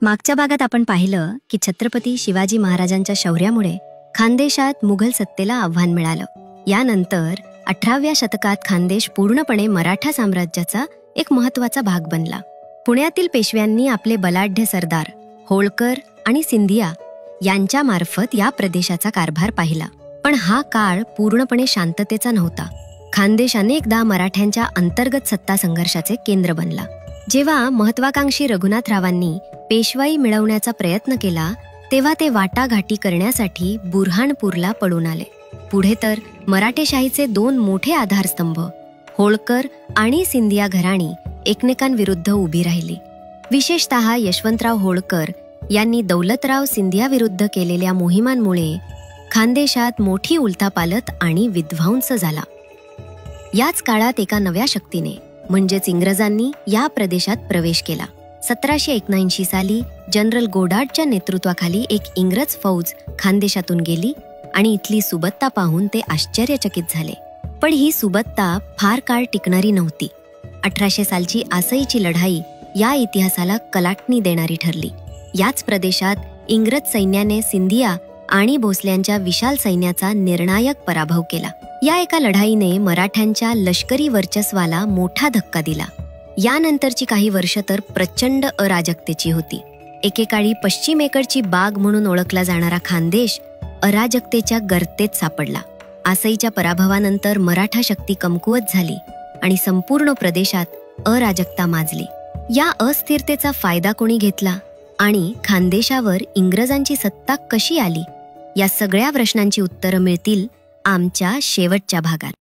मागच्या भागात आपण पाहिलं की छत्रपती शिवाजी महाराजांच्या शौर्यामुळे खानदेशात मुघल सत्तेला आव्हान मिळालं। यानंतर 18व्या शतकात खानदेश पूर्णपणे मराठा साम्राज्याचा एक महत्त्वाचा भाग बनला। पुण्यातील पेशव्यांनी आपले बलाढ्य सरदार होळकर आणि सिंधिया यांच्या मार्फत या प्रदेशाचा कारभार पाहिला। पण हा काळ पूर्णपणे शांततेचा नव्हता। खानदेश अनेकदा मराठ्यांच्या अंतर्गत सत्ता संघर्षाचे केंद्र बनला। जेव्हा महत्वाकांक्षी रघुनाथरावांनी पेशवाई मिळवण्याचा प्रयत्न केला तेव्हा ते वाटाघाटी करण्यासाठी बुरहाणपूरला पळून आले। पुढे तर मराठेशाहीचे दोन मोठे आधारस्तंभ होळकर आणि सिंधिया घराणी एकमेकांविरुद्ध उभी राहिली। विशेषतः यशवंतराव होळकर यांनी दौलतराव सिंधिया विरुद्ध केलेल्या मोहिमांमुळे खानदेशात मोठी उलथापालथ आणि विध्वंस झाला। याच काळात एका नव्या शक्तीने म्हणजेच इंग्रजांनी या प्रदेशात प्रवेश केला। 1779 साली जनरल गोडार्डच्या नेतृत्वाखाली एक इंग्रज फौज खानदेशातून गेली आणि इथली सुबत्ता पाहून ते आश्चर्यचकित झाले। पण ही सुबत्ता फार काळ टिकणारी नव्हती। 1800 सालची आसईची लढाई या इतिहासाला कलाटणी देणारी ठरली। याच प्रदेशात इंग्रज सैन्याने सिंधिया आणि भोसल्यांच्या विशाल सैन्याचा निर्णायक पराभव केला। या एका लढाईने मराठ्यांच्या लष्करी वर्चस्वाला मोठा धक्का दिला। यानंतरची काही वर्ष तर प्रचंड अराजकतेची होती। एकेकाळी पश्चिमेकडची बाग म्हणून ओळखला जाणारा खानदेश अराजकतेच्या गर्तेत सापडला। आसईच्या पराभवानंतर मराठा शक्ती कमकुवत झाली आणि संपूर्ण प्रदेशात अराजकता माजली। या अस्थिरतेचा फायदा कोणी घेतला आणि खानदेशावर इंग्रजांची सत्ता कशी आली, या सगळ्या प्रश्नांची उत्तरं मिळतील आमच्या शेवटच्या भागात।